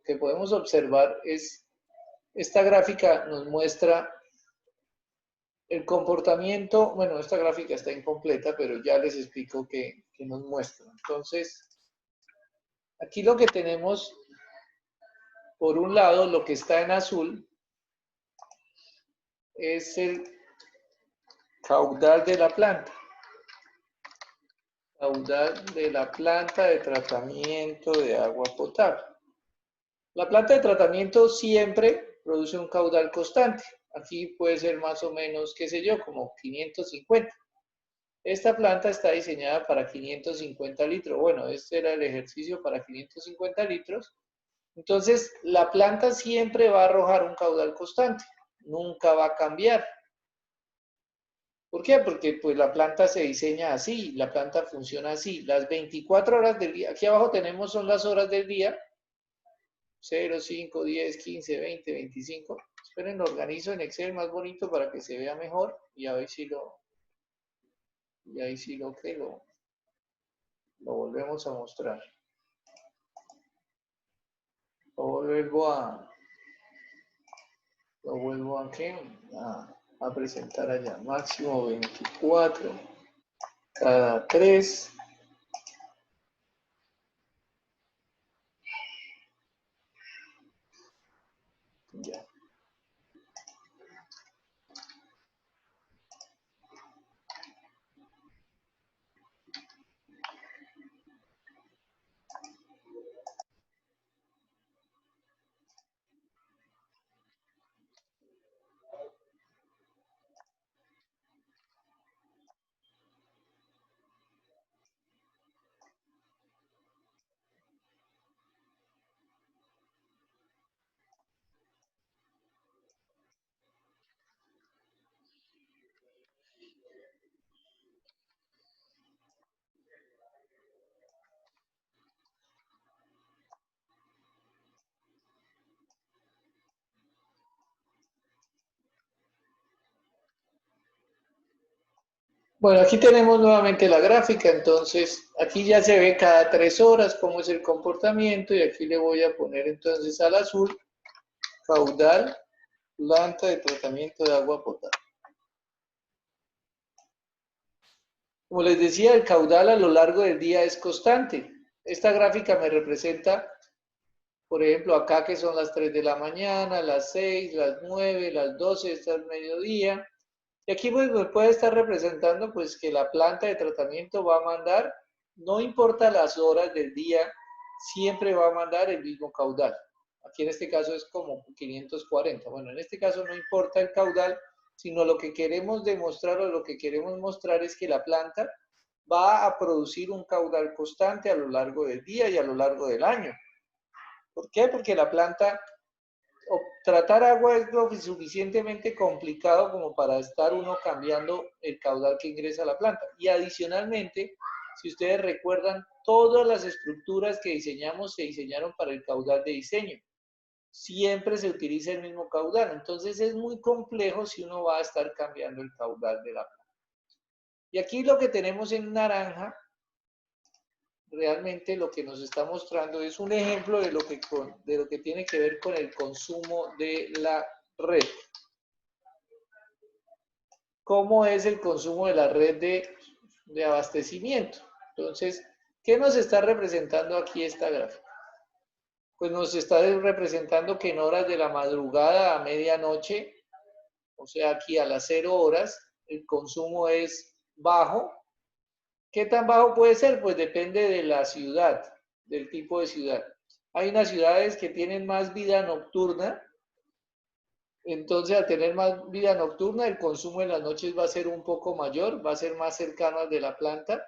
que podemos observar es, esta gráfica nos muestra el comportamiento, bueno, esta gráfica está incompleta, pero ya les explico qué nos muestra. Entonces, aquí lo que tenemos, por un lado, lo que está en azul es el caudal de la planta. Caudal de la planta de tratamiento de agua potable. La planta de tratamiento siempre produce un caudal constante. Aquí puede ser más o menos, qué sé yo, como 550. Esta planta está diseñada para 550 litros. Bueno, este era el ejercicio para 550 litros. Entonces, la planta siempre va a arrojar un caudal constante. Nunca va a cambiar. ¿Por qué? Porque pues la planta se diseña así, la planta funciona así. Las 24 horas del día, aquí abajo tenemos son las horas del día, 0, 5, 10, 15, 20, 25. Esperen, lo organizo en Excel más bonito para que se vea mejor y ahí sí lo volvemos a mostrar. Lo vuelvo a presentar allá. Máximo 24 cada 3. Ya. Bueno, aquí tenemos nuevamente la gráfica, entonces aquí ya se ve cada 3 horas cómo es el comportamiento y aquí le voy a poner entonces al azul caudal, planta de tratamiento de agua potable. Como les decía, el caudal a lo largo del día es constante. Esta gráfica me representa, por ejemplo, acá que son las 3 de la mañana, las 6, las 9, las 12, está el mediodía. Y aquí pues me puede estar representando pues que la planta de tratamiento va a mandar, no importa las horas del día, siempre va a mandar el mismo caudal. Aquí en este caso es como 540. Bueno, en este caso no importa el caudal, sino lo que queremos demostrar o lo que queremos mostrar es que la planta va a producir un caudal constante a lo largo del día y a lo largo del año. ¿Por qué? Porque la planta tratar agua es lo suficientemente complicado como para estar uno cambiando el caudal que ingresa a la planta. Y adicionalmente, si ustedes recuerdan, todas las estructuras que diseñamos se diseñaron para el caudal de diseño. Siempre se utiliza el mismo caudal. Entonces es muy complejo si uno va a estar cambiando el caudal de la planta. Y aquí lo que tenemos en naranja realmente lo que nos está mostrando es un ejemplo de lo que tiene que ver con el consumo de la red. ¿Cómo es el consumo de la red de abastecimiento? Entonces, ¿qué nos está representando aquí esta gráfica? Pues nos está representando que en horas de la madrugada a medianoche, o sea, aquí a las 0 horas, el consumo es bajo. ¿Qué tan bajo puede ser? Pues depende de la ciudad, del tipo de ciudad. Hay unas ciudades que tienen más vida nocturna, entonces al tener más vida nocturna, el consumo en las noches va a ser un poco mayor, va a ser más cercano al de la planta,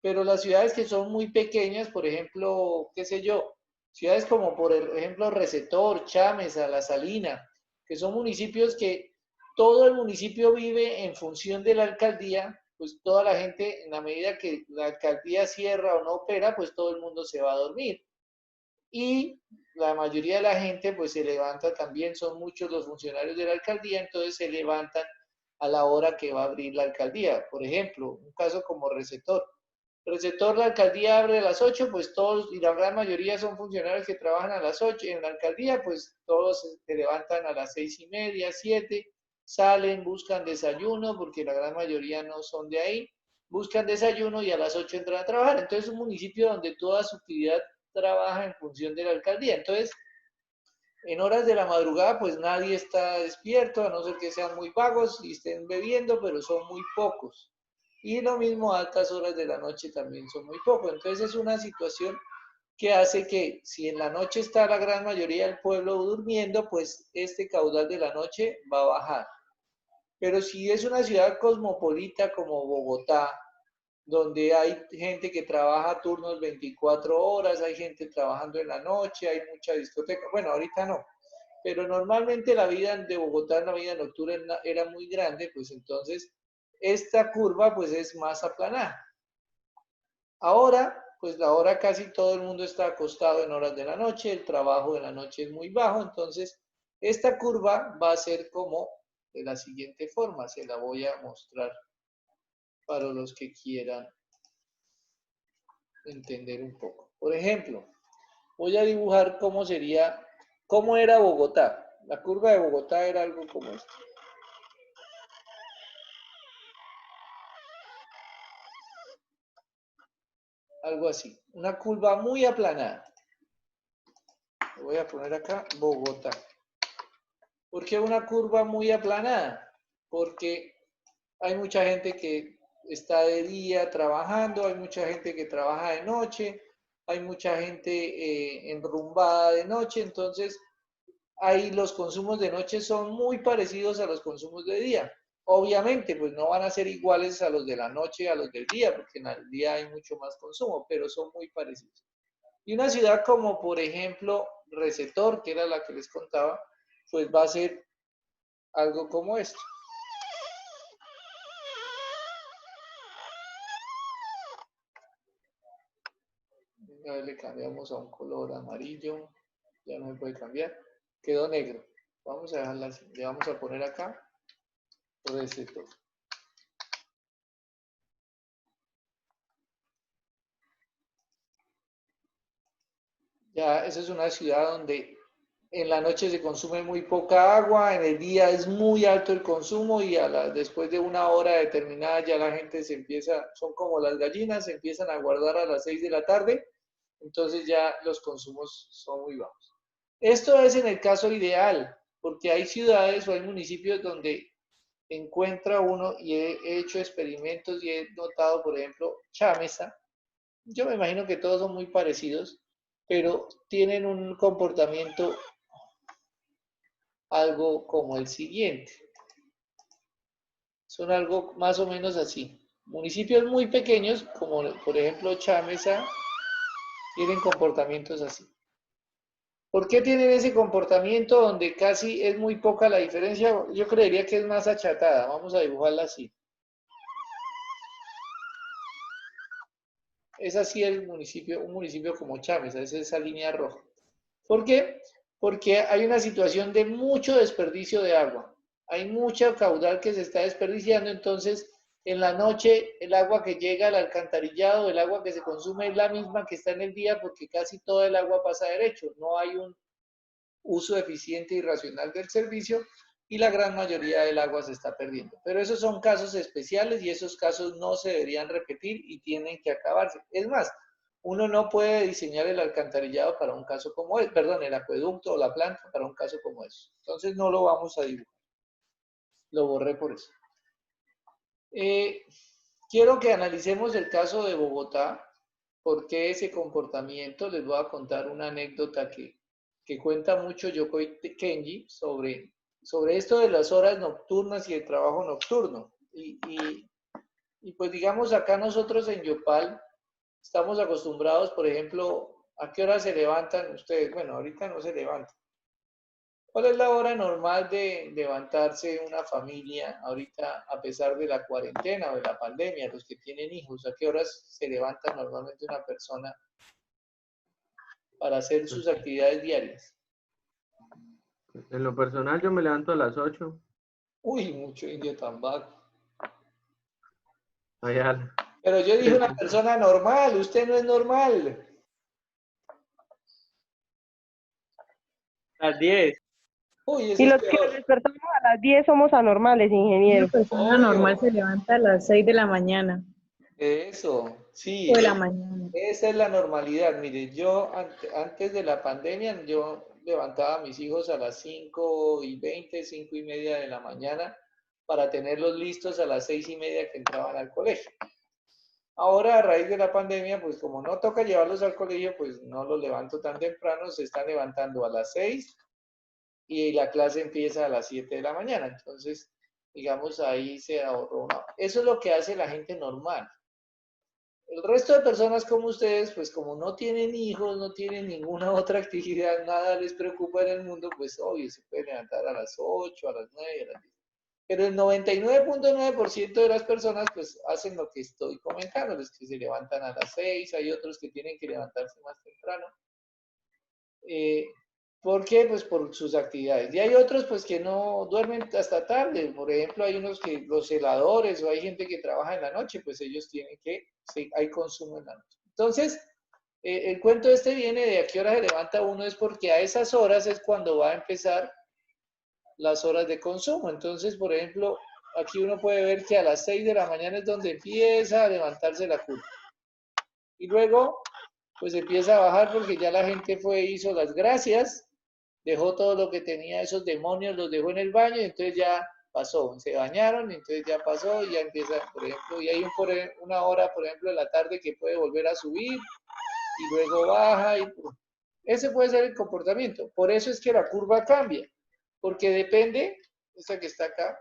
pero las ciudades que son muy pequeñas, por ejemplo, qué sé yo, ciudades como por ejemplo Recetor, Chámeza, La Salina, que son municipios que todo el municipio vive en función de la alcaldía, pues toda la gente, en la medida que la alcaldía cierra o no opera, pues todo el mundo se va a dormir. Y la mayoría de la gente pues se levanta también, son muchos los funcionarios de la alcaldía, entonces se levantan a la hora que va a abrir la alcaldía. Por ejemplo, un caso como Recetor. Receptor, la alcaldía abre a las 8, pues todos, y la gran mayoría son funcionarios que trabajan a las 8. En la alcaldía, pues todos se levantan a las 6:30, 7, salen, buscan desayuno, porque la gran mayoría no son de ahí, buscan desayuno y a las 8 entran a trabajar. Entonces es un municipio donde toda su actividad trabaja en función de la alcaldía. Entonces, en horas de la madrugada, pues nadie está despierto, a no ser que sean muy vagos y estén bebiendo, pero son muy pocos. Y lo mismo a altas horas de la noche también son muy pocos. Entonces es una situación que hace que si en la noche está la gran mayoría del pueblo durmiendo, pues este caudal de la noche va a bajar. Pero si es una ciudad cosmopolita como Bogotá, donde hay gente que trabaja turnos 24 horas, hay gente trabajando en la noche, hay mucha discoteca. Bueno, ahorita no, pero normalmente la vida de Bogotá, la vida nocturna era muy grande, pues entonces esta curva pues es más aplanada. Ahora, pues ahora casi todo el mundo está acostado en horas de la noche, el trabajo de la noche es muy bajo, entonces esta curva va a ser como de la siguiente forma, se la voy a mostrar para los que quieran entender un poco. Por ejemplo, voy a dibujar cómo sería, cómo era Bogotá. La curva de Bogotá era algo como esto. Algo así. Una curva muy aplanada. Lo voy a poner acá, Bogotá. ¿Por qué una curva muy aplanada? Porque hay mucha gente que está de día trabajando, hay mucha gente que trabaja de noche, hay mucha gente enrumbada de noche, entonces ahí los consumos de noche son muy parecidos a los consumos de día. Obviamente, pues no van a ser iguales a los de la noche, a los del día, porque en el día hay mucho más consumo, pero son muy parecidos. Y una ciudad como, por ejemplo, Receptor, que era la que les contaba, pues va a ser algo como esto. A ver, le cambiamos a un color amarillo, ya no me puede cambiar, quedó negro. Vamos a dejarla así, le vamos a poner acá Receptor. Ya, esa es una ciudad donde en la noche se consume muy poca agua, en el día es muy alto el consumo y después de una hora determinada ya la gente se empieza, son como las gallinas, se empiezan a guardar a las 6 de la tarde, entonces ya los consumos son muy bajos. Esto es en el caso ideal, porque hay ciudades o hay municipios donde encuentra uno, y he hecho experimentos y he notado, por ejemplo, Chámeza. Yo me imagino que todos son muy parecidos, pero tienen un comportamiento algo como el siguiente. Son algo más o menos así. Municipios muy pequeños, como por ejemplo Chámeza, tienen comportamientos así. ¿Por qué tienen ese comportamiento donde casi es muy poca la diferencia? Yo creería que es más achatada. Vamos a dibujarla así. Es así el municipio, un municipio como Chámeza, es esa línea roja. ¿Por qué? Porque hay una situación de mucho desperdicio de agua. Hay mucha caudal que se está desperdiciando, entonces en la noche el agua que llega al alcantarillado, el agua que se consume es la misma que está en el día porque casi toda el agua pasa derecho. No hay un uso eficiente y racional del servicio y la gran mayoría del agua se está perdiendo. Pero esos son casos especiales y esos casos no se deberían repetir y tienen que acabarse. Es más, uno no puede diseñar el alcantarillado para un caso como es, perdón, el acueducto o la planta para un caso como eso. Entonces no lo vamos a dibujar. Lo borré por eso. Eh, quiero que analicemos el caso de Bogotá. ¿Por qué ese comportamiento? Les voy a contar una anécdota que cuenta mucho Yokoi Kenji sobre esto de las horas nocturnas y el trabajo nocturno. Y pues digamos acá nosotros en Yopal estamos acostumbrados, por ejemplo, ¿a qué hora se levantan ustedes? Bueno, ahorita no se levantan. ¿Cuál es la hora normal de levantarse una familia ahorita a pesar de la cuarentena o de la pandemia, los que tienen hijos? ¿A qué horas se levanta normalmente una persona para hacer sus actividades diarias? En lo personal yo me levanto a las 8. Uy, mucho indio tan vago. Allá. Pero yo dije una persona normal, usted no es normal. Las 10. Uy, eso Y es los que nos peor. despertamos a las 10 somos anormales, Una ingeniero. persona normal Obvio. se levanta a las 6 de la mañana Eso, sí, o de la mañana. esa es la normalidad. Mire, yo antes de la pandemia, yo levantaba a mis hijos a las 5:20, 5:30 de la mañana para tenerlos listos a las 6:30 que entraban al colegio. Ahora, a raíz de la pandemia, pues como no toca llevarlos al colegio, pues no los levanto tan temprano, se están levantando a las 6 y la clase empieza a las 7 de la mañana. Entonces, digamos, ahí se ahorró una. Eso es lo que hace la gente normal. El resto de personas como ustedes, pues como no tienen hijos, no tienen ninguna otra actividad, nada les preocupa en el mundo, pues obvio, se pueden levantar a las 8, a las 9, a las 10. Pero el 99.9% de las personas, pues hacen lo que estoy comentando, los que se levantan a las 6, hay otros que tienen que levantarse más temprano. Eh, ¿Por qué? Pues por sus actividades. Y hay otros pues que no duermen hasta tarde. Por ejemplo, hay unos que los celadores o hay gente que trabaja en la noche, pues ellos tienen que, sí, hay consumo en la noche. Entonces, el cuento este viene de a qué hora se levanta uno, es porque a esas horas es cuando va a empezar las horas de consumo. Entonces, por ejemplo, aquí uno puede ver que a las 6 de la mañana es donde empieza a levantarse la curva. Y luego, pues empieza a bajar porque ya la gente fue, hizo las gracias, dejó todo lo que tenía, esos demonios los dejó en el baño y entonces ya pasó, se bañaron y entonces ya pasó y ya empieza, por ejemplo, y hay una hora, por ejemplo, en la tarde que puede volver a subir y luego baja y ese puede ser el comportamiento. Por eso es que la curva cambia, porque depende, esta que está acá,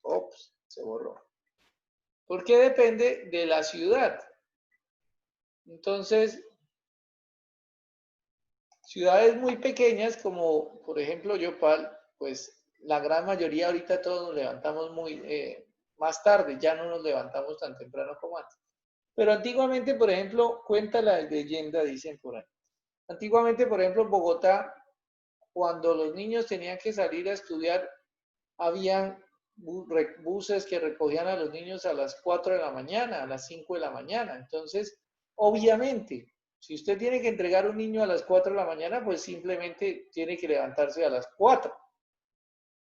ops, se borró, porque depende de la ciudad. Entonces, ciudades muy pequeñas como por ejemplo Yopal, pues la gran mayoría ahorita todos nos levantamos muy más tarde, ya no nos levantamos tan temprano como antes. Pero antiguamente, por ejemplo, cuenta la leyenda, dicen por ahí. Antiguamente, por ejemplo, en Bogotá, cuando los niños tenían que salir a estudiar, habían buses que recogían a los niños a las 4 de la mañana, a las 5 de la mañana. Entonces, obviamente, si usted tiene que entregar un niño a las 4 de la mañana, pues simplemente tiene que levantarse a las 4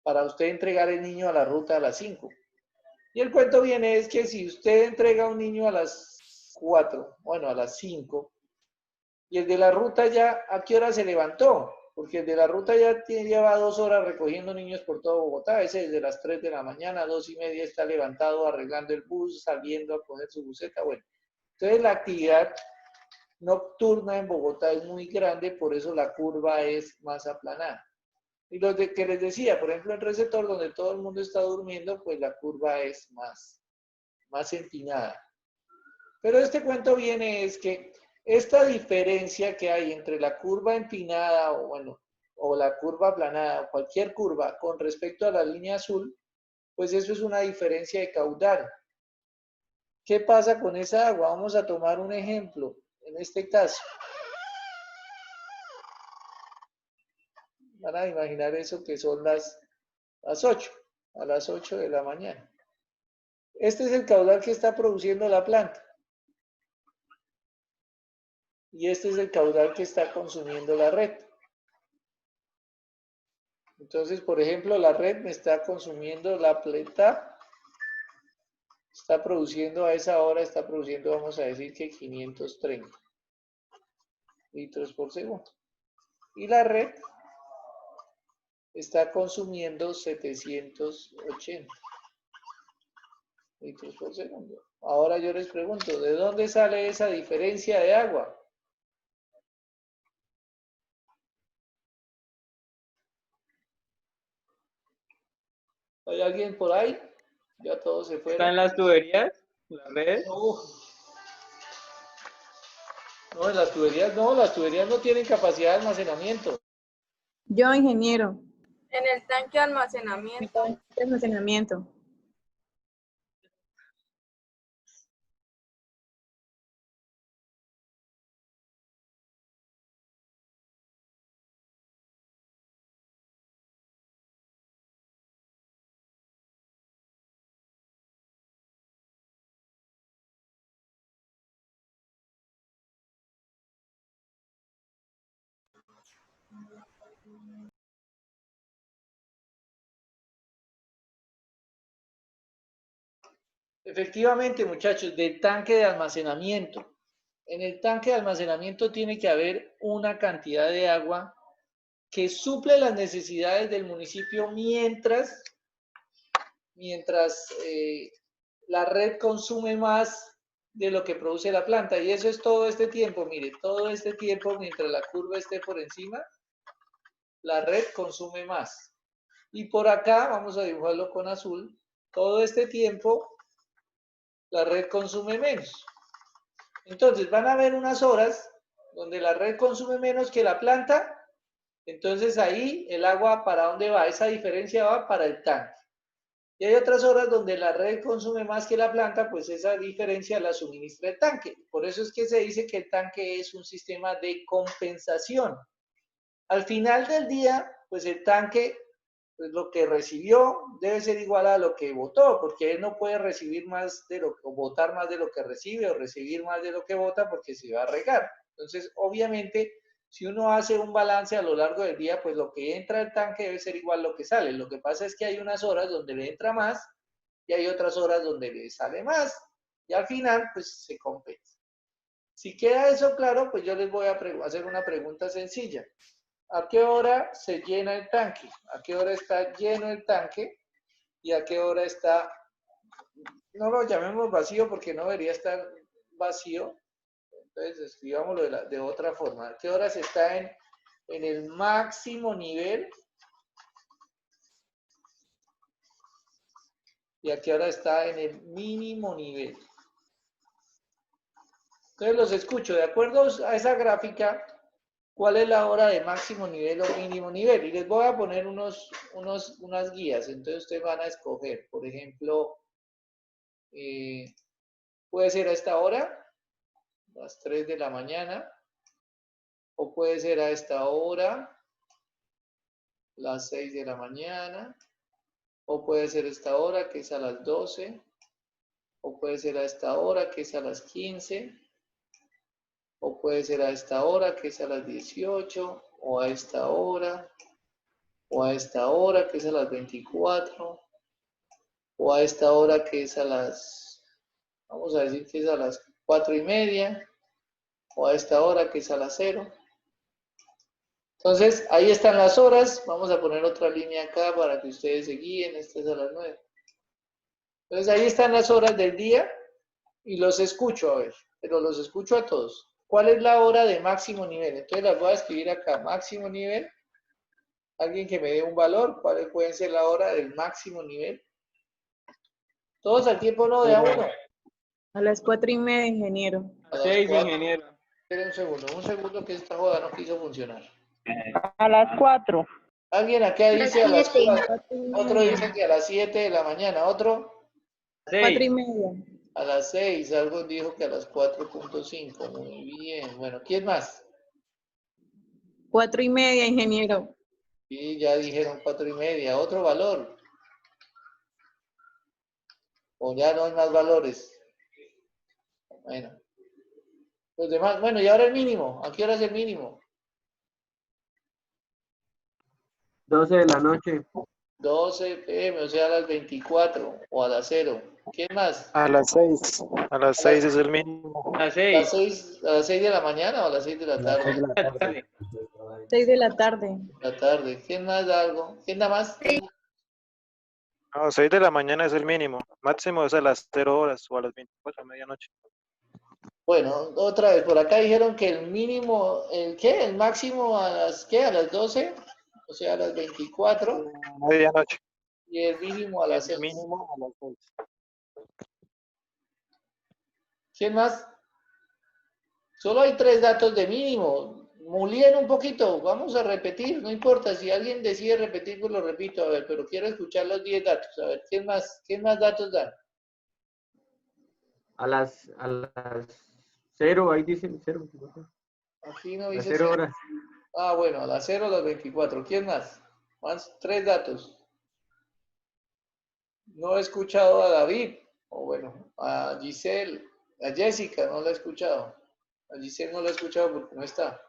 para usted entregar el niño a la ruta a las 5. Y el cuento viene es que si usted entrega a un niño a las 4, bueno, a las 5, y el de la ruta ya, ¿a qué hora se levantó? Porque el de la ruta ya lleva 2 horas recogiendo niños por todo Bogotá. Ese desde las 3 de la mañana, 2:30 está levantado, arreglando el bus, saliendo a coger su buseta. Bueno, entonces la actividad nocturna en Bogotá es muy grande, por eso la curva es más aplanada. Y lo que les decía, por ejemplo, en Receptor, donde todo el mundo está durmiendo, pues la curva es más empinada. Pero este cuento viene es que esta diferencia que hay entre la curva empinada o bueno, o la curva aplanada o cualquier curva con respecto a la línea azul, pues eso es una diferencia de caudal. ¿Qué pasa con esa agua? Vamos a tomar un ejemplo. En este caso, van a imaginar eso que son las 8, a las 8 de la mañana. Este es el caudal que está produciendo la planta. Y este es el caudal que está consumiendo la red. Entonces, por ejemplo, la red me está consumiendo la planta, está produciendo a esa hora, está produciendo, vamos a decir que 530 litros por segundo. Y la red está consumiendo 780 litros por segundo. Ahora yo les pregunto, ¿de dónde sale esa diferencia de agua? ¿Hay alguien por ahí? Ya todos se ¿Están fueron. las tuberías? ¿Las redes? No, no, en las tuberías no tienen capacidad de almacenamiento. Yo, ingeniero, En el tanque de almacenamiento. de almacenamiento. Efectivamente, muchachos, del tanque de almacenamiento. En el tanque de almacenamiento tiene que haber una cantidad de agua que suple las necesidades del municipio mientras la red consume más de lo que produce la planta. Y eso es todo este tiempo, mire, todo este tiempo, mientras la curva esté por encima, la red consume más. Y por acá, vamos a dibujarlo con azul, todo este tiempo, la red consume menos. Entonces, van a haber unas horas donde la red consume menos que la planta. Entonces, ahí el agua, ¿para dónde va? Esa diferencia va para el tanque. Y hay otras horas donde la red consume más que la planta, pues esa diferencia la suministra el tanque. Por eso es que se dice que el tanque es un sistema de compensación. Al final del día, pues el tanque, pues lo que recibió debe ser igual a lo que votó, porque él no puede recibir más de lo, o votar más de lo que recibe o recibir más de lo que vota porque se va a regar. Entonces, obviamente, si uno hace un balance a lo largo del día, pues lo que entra al tanque debe ser igual a lo que sale. Lo que pasa es que hay unas horas donde le entra más y hay otras horas donde le sale más. Y al final, pues se compensa. Si queda eso claro, pues yo les voy a hacer una pregunta sencilla. ¿A qué hora se llena el tanque? ¿A qué hora está lleno el tanque? ¿Y a qué hora está, no lo llamemos vacío porque no debería estar vacío? Entonces escribámoslo de otra forma. ¿A qué hora se está en el máximo nivel? ¿Y a qué hora está en el mínimo nivel? Entonces los escucho. De acuerdo a esa gráfica, ¿cuál es la hora de máximo nivel o mínimo nivel? Y les voy a poner unas guías. Entonces ustedes van a escoger, por ejemplo, puede ser a esta hora, las 3 de la mañana, o puede ser a esta hora, las 6 de la mañana, o puede ser esta hora, que es a las 12, o puede ser a esta hora, que es a las 15, o puede ser a esta hora, que es a las 18, o a esta hora, o a esta hora, que es a las 24, o a esta hora, que es a las, vamos a decir que es a las 4:30, o a esta hora, que es a las 0. Entonces, ahí están las horas. Vamos a poner otra línea acá para que ustedes se guíen. Esta es a las 9. Entonces, ahí están las horas del día y los escucho, a ver, pero los escucho a todos. ¿Cuál es la hora de máximo nivel? Entonces, las voy a escribir acá, máximo nivel. Alguien que me dé un valor. ¿Cuál puede ser la hora del máximo nivel? Todos al tiempo no, de a uno. A las 4:30, ingeniero. A las 6, 4. ingeniero. Esperen un segundo que esta joda no quiso funcionar. A las 4. Alguien acá dice a las 4. 4:30. Otro dice que a las 7 de la mañana. Otro 4:30. a las 6. Algo dijo que a las 4:5. Muy bien. Bueno, ¿quién más? 4:30, ingeniero. Sí, ya dijeron 4:30. Otro valor. O ya no hay más valores. Bueno. Los demás. Bueno, y ahora el mínimo. ¿A qué hora es el mínimo? 12 de la noche. 12 p.m., o sea, a las 24 o a las 0. ¿Quién más? A las 6. A las 6 es el mínimo. A ¿A las 6. 6, a las 6 de la mañana o a las 6 de la tarde? 6 de la tarde. La tarde. ¿Quién más da algo? ¿Quién da más? No, 6 de la mañana es el mínimo. Máximo es a las 0 horas o a las 24 a medianoche. Bueno, otra vez, por acá dijeron que el mínimo, ¿el qué? El máximo a las, ¿qué? A las 12, o sea, a las 24, Medianoche. y el mínimo a las El 6. mínimo a las 6. ¿Quién más? Solo hay 3 datos de mínimo. Mulien un poquito, vamos a repetir, no importa, si alguien decide repetir, pues lo repito, a ver, pero quiero escuchar los 10 datos, a ver, ¿quién más datos dan? A las 0, ahí dicen 0. Aquí no A las dice 0 horas. Ah, bueno, a las 0 a las 24. ¿Quién más? Más 3 datos. No he escuchado a David, o bueno, a Giselle, a Jessica, no la he escuchado. A Giselle no la he escuchado porque no está.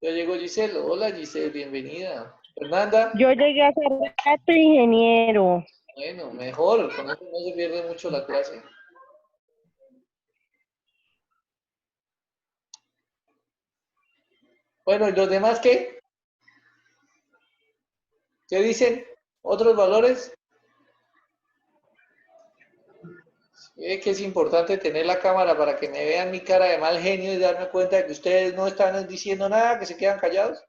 Ya llegó Giselle. Hola Giselle, bienvenida. Fernanda. Yo llegué hace rato, ingeniero. Bueno, mejor, con eso no se pierde mucho la clase. Bueno, ¿y los demás qué? ¿Qué dicen? ¿Otros valores? Que es importante tener la cámara para que me vean mi cara de mal genio y darme cuenta de que ustedes no están diciendo nada, que se quedan callados.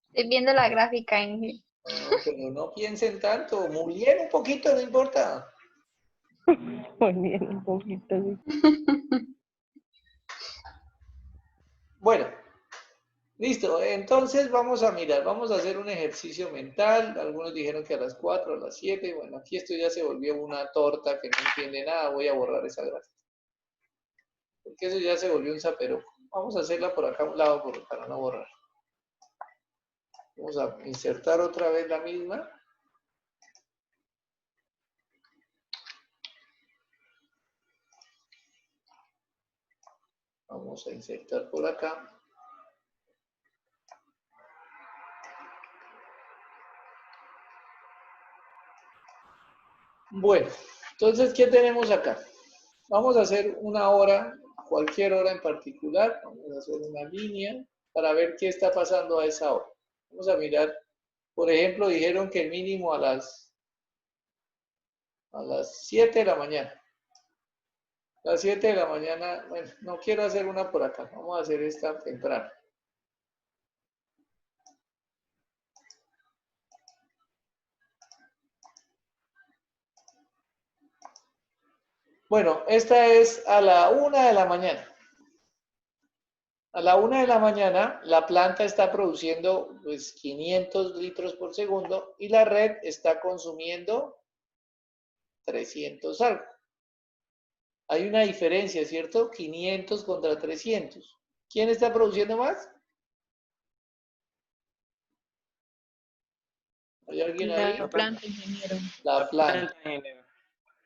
Estoy viendo la gráfica, Inge. No, pero no piensen tanto, muy bien un poquito, no importa. Muy bien, un poquito. Bueno, listo. Entonces vamos a mirar, vamos a hacer un ejercicio mental. Algunos dijeron que a las 4, a las 7. Bueno, aquí esto ya se volvió una torta que no entiende nada. Voy a borrar esa gráfica. Porque eso ya se volvió un zaperoco. Vamos a hacerla por acá a un lado para no borrar. Vamos a insertar otra vez la misma. Vamos a insertar por acá. Bueno, entonces, ¿qué tenemos acá? Vamos a hacer una hora, cualquier hora en particular. Vamos a hacer una línea para ver qué está pasando a esa hora. Vamos a mirar, por ejemplo, dijeron que el mínimo a las 7 de la mañana. A las 7 de la mañana, bueno, no quiero hacer una por acá. Vamos a hacer esta temprano. Bueno, esta es a la 1 de la mañana. A la 1 de la mañana, la planta está produciendo pues, 500 litros por segundo y la red está consumiendo 300 algo. Hay una diferencia, ¿cierto? 500 contra 300. ¿Quién está produciendo más? ¿Hay alguien ahí? La planta, ingeniero. La planta.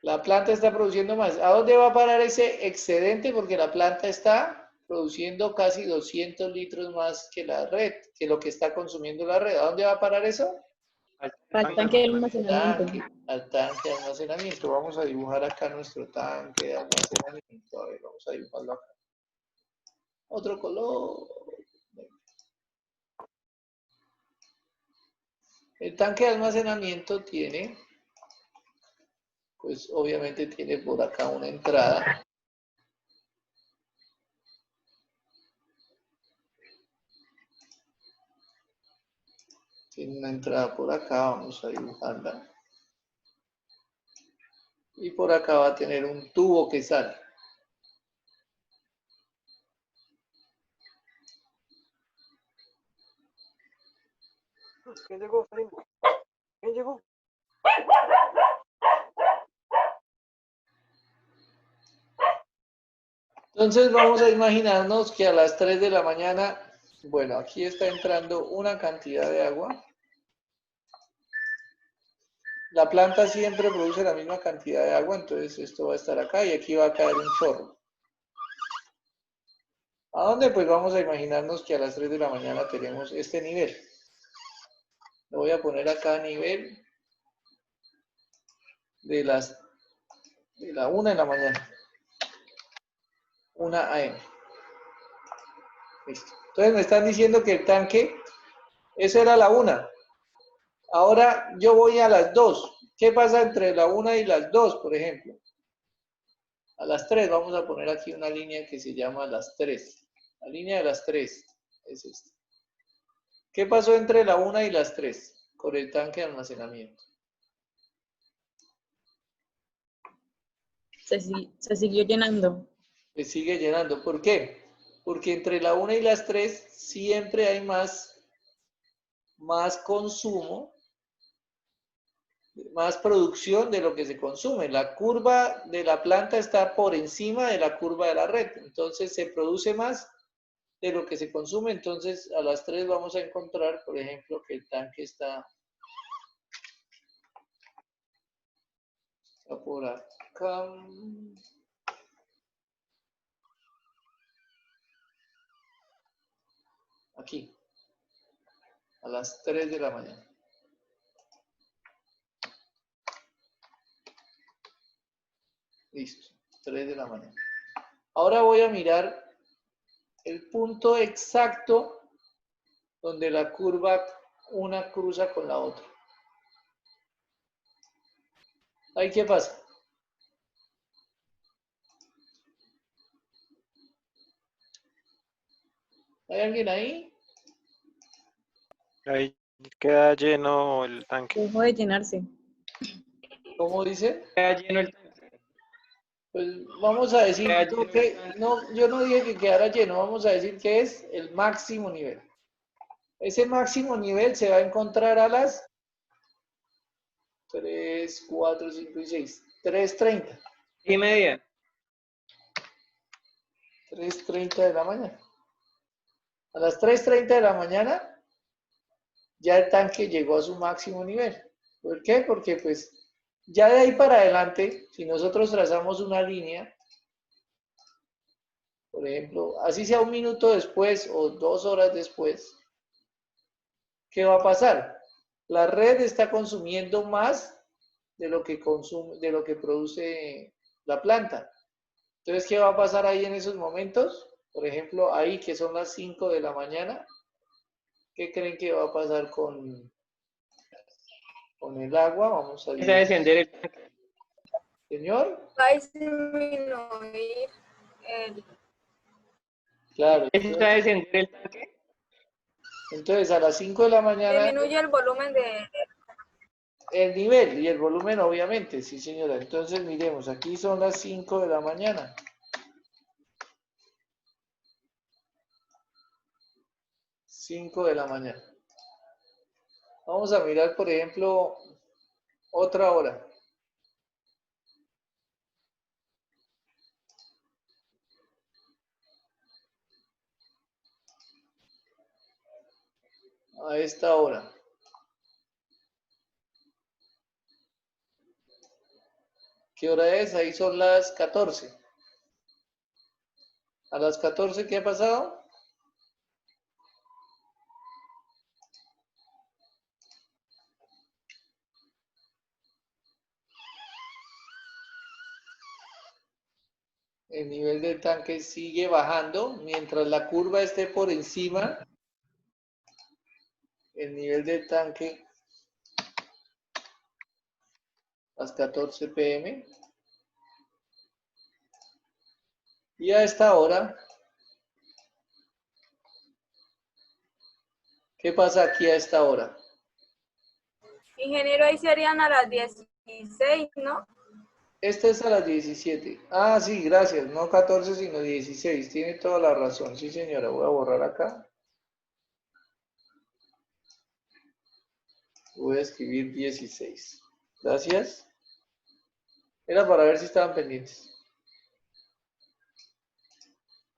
La planta está produciendo más. ¿A dónde va a parar ese excedente? Porque la planta está produciendo casi 200 litros más que la red, que lo que está consumiendo la red. ¿A dónde va a parar eso? Al tanque de almacenamiento. Al tanque de almacenamiento. Vamos a dibujar acá nuestro tanque de almacenamiento. A ver, vamos a dibujarlo acá. Otro color. El tanque de almacenamiento tiene, pues obviamente tiene por acá una entrada. Tiene una entrada por acá, vamos a dibujarla. Y por acá va a tener un tubo que sale. ¿Quién llegó, Farid? ¿Quién llegó? Entonces vamos a imaginarnos que a las 3 de la mañana, bueno, aquí está entrando una cantidad de agua. La planta siempre produce la misma cantidad de agua, entonces esto va a estar acá y aquí va a caer un chorro. ¿A dónde? Pues vamos a imaginarnos que a las 3 de la mañana tenemos este nivel. Lo voy a poner acá a nivel de la 1 de la mañana. 1 AM. Listo. Entonces me están diciendo que el tanque, eso era la 1. Ahora yo voy a las 2. ¿Qué pasa entre la 1 y las 2, por ejemplo? A las 3, vamos a poner aquí una línea que se llama las 3. La línea de las 3 es esta. ¿Qué pasó entre la 1 y las 3 con el tanque de almacenamiento? Se siguió llenando. Se sigue llenando. ¿Por qué? Porque entre la 1 y las 3 siempre hay más consumo, más producción de lo que se consume. La curva de la planta está por encima de la curva de la red. Entonces se produce más de lo que se consume. Entonces a las 3 vamos a encontrar, por ejemplo, que el tanque está por acá. Aquí, a las 3 de la mañana. Listo, 3 de la mañana. Ahora voy a mirar el punto exacto donde la curva una cruza con la otra. ¿Ahí qué pasa? ¿Hay alguien ahí? Ahí queda lleno el tanque. Dejó de llenarse. ¿Cómo dice? Queda lleno el tanque. Pues vamos a decir Queda no, lleno el que tanque. no, yo no dije que quedara lleno, vamos a decir que es el máximo nivel. Ese máximo nivel se va a encontrar a las 3, 4, 5 y 6. 3:30. 3:30. 3:30 de la mañana. A las 3:30 de la mañana ya el tanque llegó a su máximo nivel. ¿Por qué? Porque pues ya de ahí para adelante, si nosotros trazamos una línea, por ejemplo, así sea un minuto después o 2 horas después, ¿qué va a pasar? La red está consumiendo más de lo que consume, de lo que produce la planta. Entonces, ¿qué va a pasar ahí en esos momentos? Por ejemplo, ahí que son las 5 de la mañana, ¿qué creen que va a pasar con el agua? Vamos a Empieza a ver. descender el tanque. Señor, Va a disminuir el... claro. Empieza a descender el tanque. Entonces, a las 5 de la mañana, Disminuye el volumen de... el nivel y el volumen, obviamente, sí, señora. Entonces, miremos, aquí son las 5 de la mañana. 5 de la mañana. Vamos a mirar, por ejemplo, otra hora. A esta hora. ¿Qué hora es? Ahí son las 14. A las 14, ¿qué ha pasado? El nivel del tanque sigue bajando. Mientras la curva esté por encima, el nivel del tanque a las 14 p.m. Y a esta hora, ¿qué pasa aquí a esta hora? Ingeniero, ahí serían a las 16, ¿no? Esta es a las 17. Ah, sí, gracias. No 14, sino 16. Tiene toda la razón. Sí, señora. Voy a borrar acá. Voy a escribir 16. Gracias. Era para ver si estaban pendientes.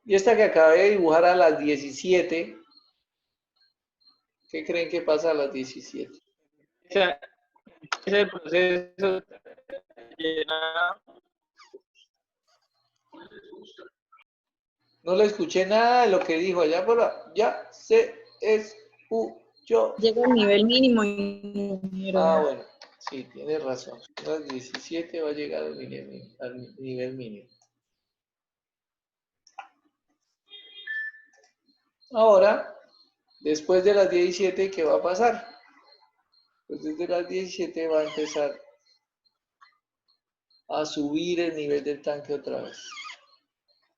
Y esta que acabé de dibujar a las 17, ¿qué creen que pasa a las 17? Ese es el proceso de llenado. No le escuché nada de lo que dijo allá, pero ya se escuchó. Llega al nivel mínimo, ingeniero. Ah, bueno, sí, tiene razón. A las 17 va a llegar al nivel mínimo. Ahora, después de las 17, ¿qué va a pasar? Pues desde las 17 va a empezar a subir el nivel del tanque otra vez.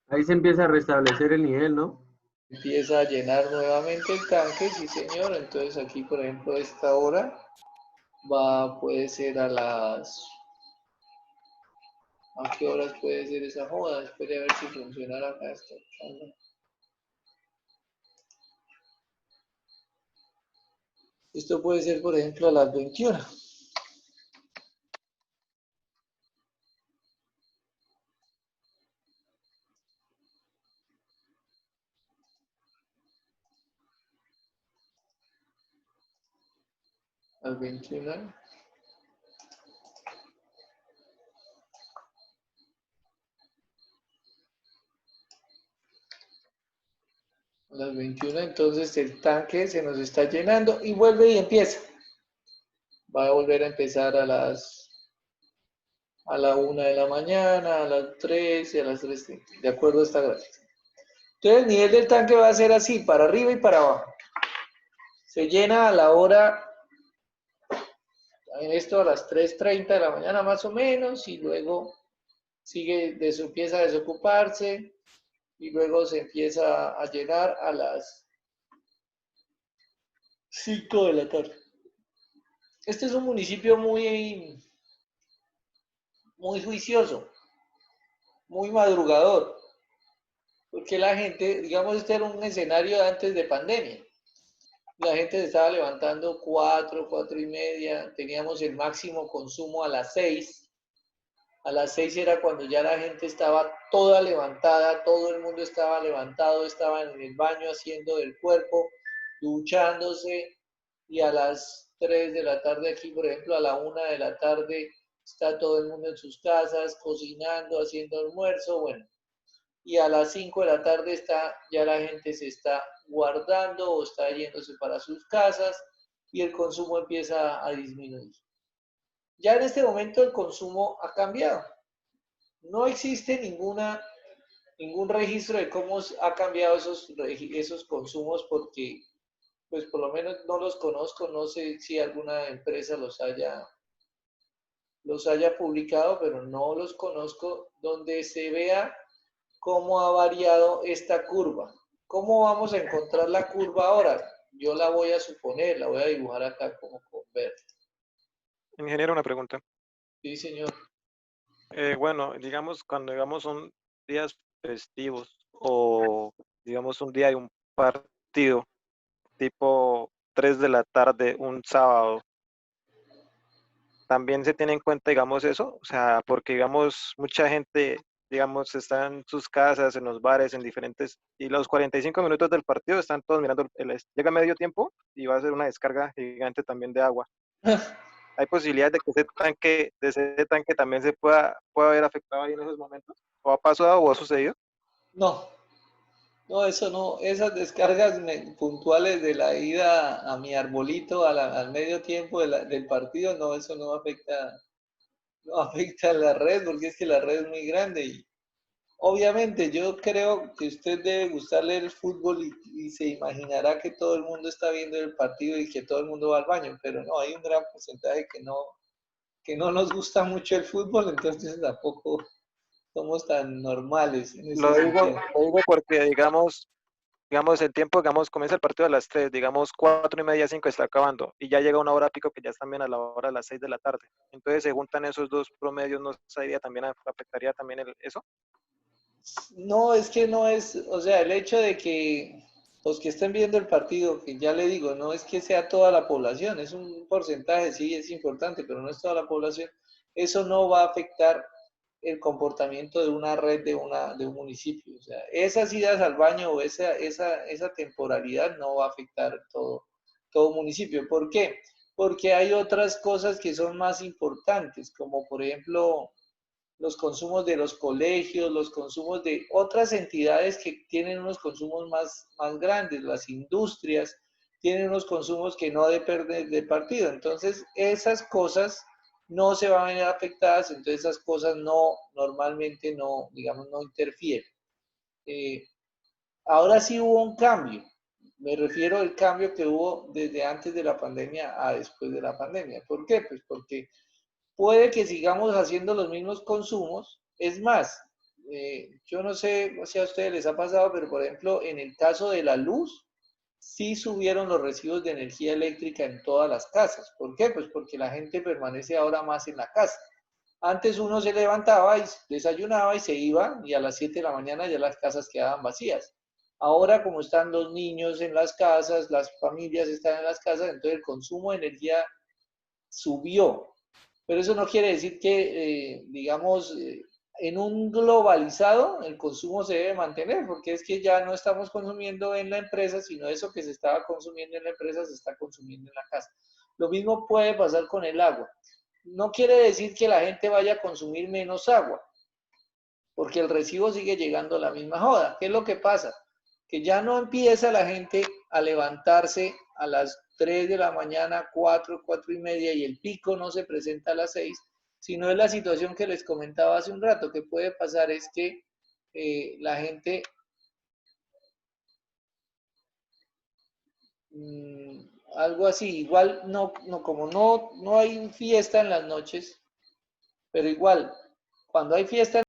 Ahí se empieza a restablecer el nivel, ¿no? Empieza a llenar nuevamente el tanque, sí señor. Entonces aquí, por ejemplo, esta hora puede ser a las... ¿A qué horas puede ser esa joda? Espere a ver si funciona acá esto. Esto puede ser, por ejemplo, a las 21. A las 21. A las 21, entonces el tanque se nos está llenando y vuelve y empieza. Va a volver a empezar a la 1 de la mañana, a las 3 y a las 3:30, de acuerdo a esta gráfica. Entonces el nivel del tanque va a ser así, para arriba y para abajo. Se llena a la hora, en esto a las 3:30 de la mañana más o menos, y luego empieza a desocuparse, y luego se empieza a llenar a las 5 de la tarde. Este es un municipio muy juicioso, muy madrugador, porque la gente, digamos, este era un escenario antes de pandemia. La gente se estaba levantando 4:30, teníamos el máximo consumo a las 6. A las 6 era cuando ya la gente estaba toda levantada, todo el mundo estaba levantado, estaba en el baño haciendo del cuerpo, duchándose, y a las 3 de la tarde aquí, por ejemplo, a la 1 de la tarde, está todo el mundo en sus casas, cocinando, haciendo almuerzo, bueno. Y a las 5 de la tarde ya la gente se está guardando o está yéndose para sus casas y el consumo empieza a disminuir. Ya en este momento el consumo ha cambiado. No existe ningún registro de cómo ha cambiado esos consumos porque, pues por lo menos no los conozco, no sé si alguna empresa los haya publicado, pero no los conozco, donde se vea cómo ha variado esta curva. ¿Cómo vamos a encontrar la curva ahora? Yo la voy a suponer, la voy a dibujar acá como con verde. Ingeniero, una pregunta. Sí, señor. Bueno, digamos, cuando son días festivos o digamos un día de un partido, tipo 3 de la tarde, un sábado, también se tiene en cuenta, digamos, eso, o sea, porque, digamos, mucha gente, digamos, está en sus casas, en los bares, en diferentes, y los 45 minutos del partido están todos mirando, llega medio tiempo y va a ser una descarga gigante también de agua. ¿Hay posibilidades de que ese tanque también se pueda haber afectado ahí en esos momentos? ¿O ha pasado o ha sucedido? No, eso no. Esas descargas puntuales de la ida a mi arbolito al medio tiempo del partido, no, eso no afecta a la red porque es que la red es muy grande y obviamente yo creo que usted debe gustarle el fútbol y se imaginará que todo el mundo está viendo el partido y que todo el mundo va al baño, pero no, hay un gran porcentaje que no nos gusta mucho el fútbol, entonces tampoco somos tan normales en ese Lo sentido. digo porque, digamos, el tiempo, digamos, comienza el partido a las 3, digamos, 4:30, 5 está acabando, y ya llega una hora pico que ya están bien a la hora de las 6 de la tarde. Entonces se juntan esos dos promedios, ¿no sabría también afectaría también eso? No, es que no es, o sea, el hecho de que los que estén viendo el partido, que ya le digo, no es que sea toda la población, es un porcentaje, sí, es importante, pero no es toda la población, eso no va a afectar el comportamiento de una red de un municipio. O sea, esas idas al baño o esa temporalidad no va a afectar todo municipio. ¿Por qué? Porque hay otras cosas que son más importantes, como por ejemplo los consumos de los colegios, los consumos de otras entidades que tienen unos consumos más grandes, las industrias tienen unos consumos que no dependen del partido. Entonces, esas cosas no se van a ver afectadas, entonces esas cosas normalmente no, digamos, no interfieren. Ahora sí hubo un cambio. Me refiero al cambio que hubo desde antes de la pandemia a después de la pandemia. ¿Por qué? Pues porque puede que sigamos haciendo los mismos consumos. Es más, yo no sé si a ustedes les ha pasado, pero por ejemplo, en el caso de la luz, sí subieron los recibos de energía eléctrica en todas las casas. ¿Por qué? Pues porque la gente permanece ahora más en la casa. Antes uno se levantaba y desayunaba y se iba y a las 7 de la mañana ya las casas quedaban vacías. Ahora como están los niños en las casas, las familias están en las casas, entonces el consumo de energía subió. Pero eso no quiere decir que, digamos, en un globalizado el consumo se debe mantener, porque es que ya no estamos consumiendo en la empresa, sino eso que se estaba consumiendo en la empresa se está consumiendo en la casa. Lo mismo puede pasar con el agua. No quiere decir que la gente vaya a consumir menos agua, porque el recibo sigue llegando a la misma joda. ¿Qué es lo que pasa? que ya no empieza la gente a levantarse a las 3 de la mañana, 4, 4 y media, y el pico no se presenta a las 6, sino es la situación que les comentaba hace un rato, que puede pasar es que la gente algo así, igual como no hay fiesta en las noches, pero igual, cuando hay fiesta